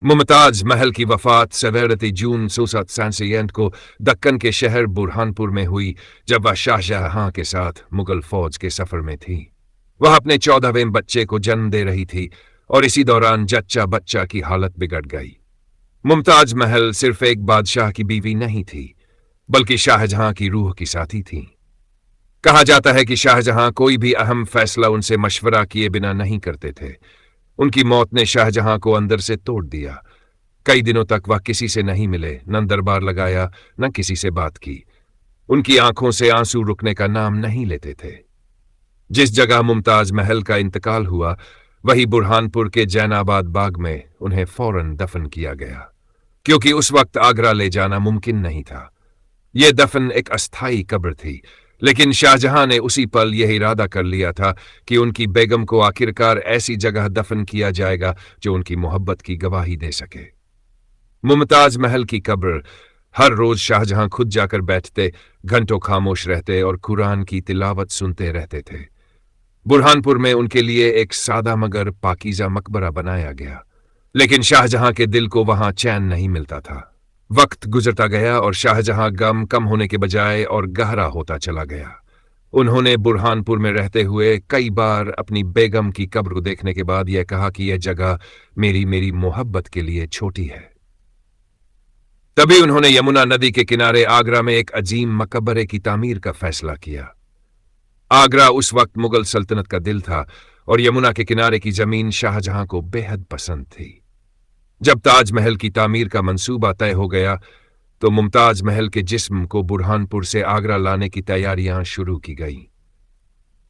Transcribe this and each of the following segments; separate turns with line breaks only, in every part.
मुमताज महल की वफात 17 जून 1767 को दक्कन के शहर बुरहानपुर में हुई, जब वह शाहजहां के साथ मुगल फौज के सफर में थी। वह अपने 14वें बच्चे को जन्म दे रही थी और इसी दौरान जच्चा बच्चा की हालत बिगड़ गई। मुमताज महल सिर्फ एक बादशाह की बीवी नहीं थी, बल्कि शाहजहां की रूह की साथी थी। कहा जाता है कि शाहजहां कोई भी अहम फैसला उनसे मशवरा किए बिना नहीं करते थे। उनकी मौत ने शाहजहां को अंदर से तोड़ दिया। कई दिनों तक वह किसी से नहीं मिले, न दरबार लगाया, न किसी से बात की। उनकी आंखों से आंसू रुकने का नाम नहीं लेते थे। जिस जगह मुमताज महल का इंतकाल हुआ, वही बुरहानपुर के जैनाबाद बाग में उन्हें फौरन दफन किया गया, क्योंकि उस वक्त आगरा ले जाना मुमकिन नहीं था। यह दफन एक अस्थायी कब्र थी, लेकिन शाहजहां ने उसी पल यह इरादा कर लिया था कि उनकी बेगम को आखिरकार ऐसी जगह दफन किया जाएगा जो उनकी मोहब्बत की गवाही दे सके। मुमताज महल की कब्र हर रोज शाहजहां खुद जाकर बैठते, घंटों खामोश रहते और कुरान की तिलावत सुनते रहते थे। बुरहानपुर में उनके लिए एक सादा मगर पाकीज़ा मकबरा बनाया गया, लेकिन शाहजहां के दिल को वहां चैन नहीं मिलता था। वक्त गुजरता गया और शाहजहां गम कम होने के बजाय और गहरा होता चला गया। उन्होंने बुरहानपुर में रहते हुए कई बार अपनी बेगम की कब्र को देखने के बाद यह कहा कि यह जगह मेरी मोहब्बत के लिए छोटी है। तभी उन्होंने यमुना नदी के किनारे आगरा में एक अजीम मकबरे की तामीर का फैसला किया। आगरा उस वक्त मुगल सल्तनत का दिल था और यमुना के किनारे की जमीन शाहजहां को बेहद पसंद थी। जब ताजमहल की तामीर का मंसूबा तय हो गया, तो मुमताज महल के जिस्म को बुरहानपुर से आगरा लाने की तैयारियां शुरू की गईं।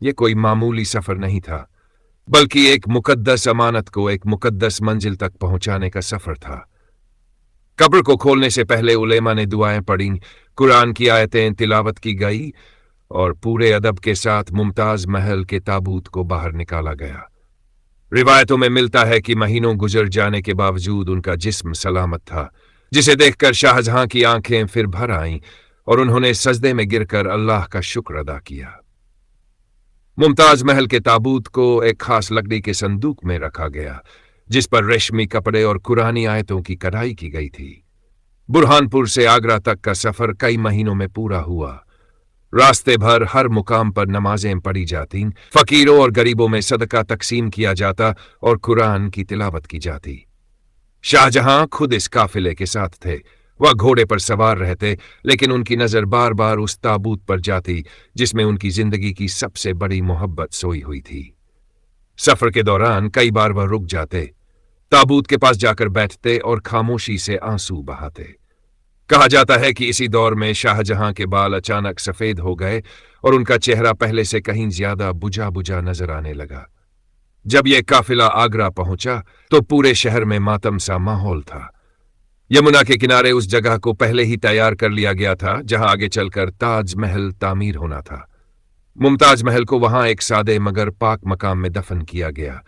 यह कोई मामूली सफर नहीं था, बल्कि एक मुकद्दस अमानत को एक मुकद्दस मंजिल तक पहुंचाने का सफर था। कब्र को खोलने से पहले उलेमा ने दुआएं पढ़ीं, कुरान की आयतें तिलावत की गई और पूरे अदब के साथ मुमताज महल के ताबूत को बाहर निकाला गया। रिवायतों में मिलता है कि महीनों गुजर जाने के बावजूद उनका जिस्म सलामत था, जिसे देखकर शाहजहां की आंखें फिर भर आईं और उन्होंने सजदे में गिरकर अल्लाह का शुक्र अदा किया। मुमताज महल के ताबूत को एक खास लकड़ी के संदूक में रखा गया, जिस पर रेशमी कपड़े और कुरानी आयतों की कढ़ाई की गई थी। बुरहानपुर से आगरा तक का सफर कई महीनों में पूरा हुआ। रास्ते भर हर मुकाम पर नमाजें पढ़ी जाती, फकीरों और गरीबों में सदका तकसीम किया जाता और कुरान की तिलावत की जाती। शाहजहां खुद इस काफिले के साथ थे। वह घोड़े पर सवार रहते, लेकिन उनकी नजर बार बार उस ताबूत पर जाती जिसमें उनकी जिंदगी की सबसे बड़ी मोहब्बत सोई हुई थी। सफर के दौरान कई बार वह रुक जाते, ताबूत के पास जाकर बैठते और खामोशी से आंसू बहाते। कहा जाता है कि इसी दौर में शाहजहां के बाल अचानक सफेद हो गए और उनका चेहरा पहले से कहीं ज्यादा बुझा बुझा नजर आने लगा। जब यह काफिला आगरा पहुंचा तो पूरे शहर में मातम सा माहौल था। यमुना के किनारे उस जगह को पहले ही तैयार कर लिया गया था जहां आगे चलकर ताजमहल तामीर होना था। मुमताज महल को वहां एक सादे मगर पाक मकाम में दफन किया गया।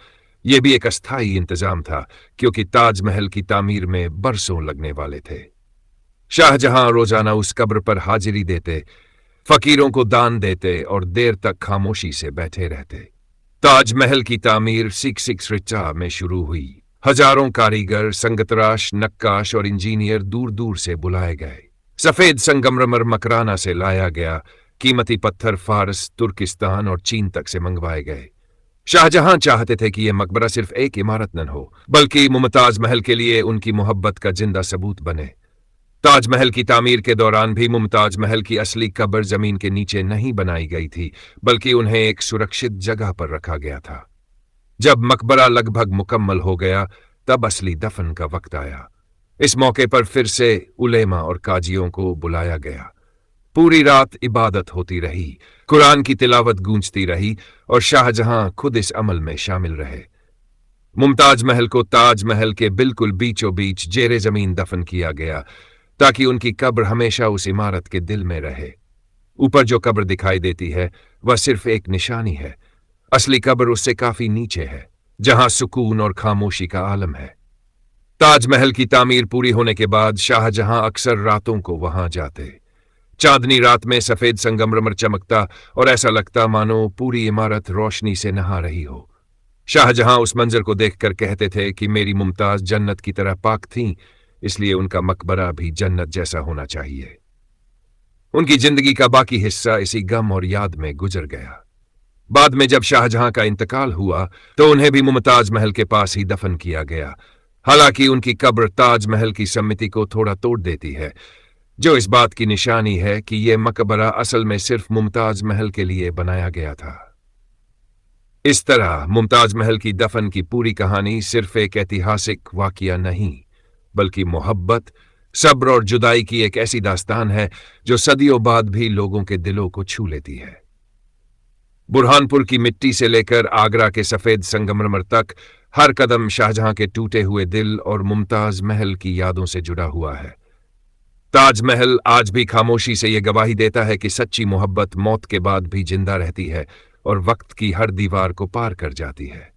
यह भी एक अस्थायी इंतजाम था, क्योंकि ताजमहल की तामीर में बरसों लगने वाले थे। शाहजहां रोजाना उस कब्र पर हाजिरी देते, फकीरों को दान देते और देर तक खामोशी से बैठे रहते। ताजमहल की तामीर 666 में शुरू हुई। हजारों कारीगर, संगतराश, नक्काश और इंजीनियर दूर दूर से बुलाए गए। सफेद संगमरमर मकराना से लाया गया, कीमती पत्थर फारस, तुर्किस्तान और चीन तक से मंगवाए गए। शाहजहां चाहते थे कि यह मकबरा सिर्फ एक इमारत न हो, बल्कि मुमताज महल के लिए उनकी मोहब्बत का जिंदा सबूत बने। ताजमहल की तामीर के दौरान भी मुमताज महल की असली कब्र जमीन के नीचे नहीं बनाई गई थी, बल्कि उन्हें एक सुरक्षित जगह पर रखा गया था। जब मकबरा लगभग मुकम्मल हो गया, तब असली दफन का वक्त आया। इस मौके पर फिर से उलेमा और काजियों को बुलाया गया। पूरी रात इबादत होती रही, कुरान की तिलावत गूंजती रही और शाहजहां खुद इस अमल में शामिल रहे। मुमताज महल को ताजमहल के बिल्कुल बीचों बीच जेरे जमीन दफन किया गया, ताकि उनकी कब्र हमेशा उस इमारत के दिल में रहे। ऊपर जो कब्र दिखाई देती है वह सिर्फ एक निशानी है। असली कब्र उससे काफी नीचे है, जहां सुकून और खामोशी का आलम है। ताजमहल की तामीर पूरी होने के बाद शाहजहां अक्सर रातों को वहां जाते। चांदनी रात में सफेद संगमरमर चमकता और ऐसा लगता मानो पूरी इमारत रोशनी से नहा रही हो। शाहजहां उस मंजर को देखकर कहते थे कि मेरी मुमताज जन्नत की तरह पाक थीं, इसलिए उनका मकबरा भी जन्नत जैसा होना चाहिए। उनकी जिंदगी का बाकी हिस्सा इसी गम और याद में गुजर गया। बाद में जब शाहजहां का इंतकाल हुआ तो उन्हें भी मुमताज महल के पास ही दफन किया गया। हालांकि उनकी कब्र ताज महल की सम्मति को थोड़ा तोड़ देती है, जो इस बात की निशानी है कि यह मकबरा असल में सिर्फ मुमताज महल के लिए बनाया गया था। इस तरह मुमताज महल की दफन की पूरी कहानी सिर्फ एक ऐतिहासिक वाकया नहीं, बल्कि मोहब्बत, सब्र और जुदाई की एक ऐसी दास्तान है जो सदियों बाद भी लोगों के दिलों को छू लेती है। बुरहानपुर की मिट्टी से लेकर आगरा के सफेद संगमरमर तक हर कदम शाहजहां के टूटे हुए दिल और मुमताज महल की यादों से जुड़ा हुआ है। ताजमहल आज भी खामोशी से यह गवाही देता है कि सच्ची मोहब्बत मौत के बाद भी जिंदा रहती है और वक्त की हर दीवार को पार कर जाती है।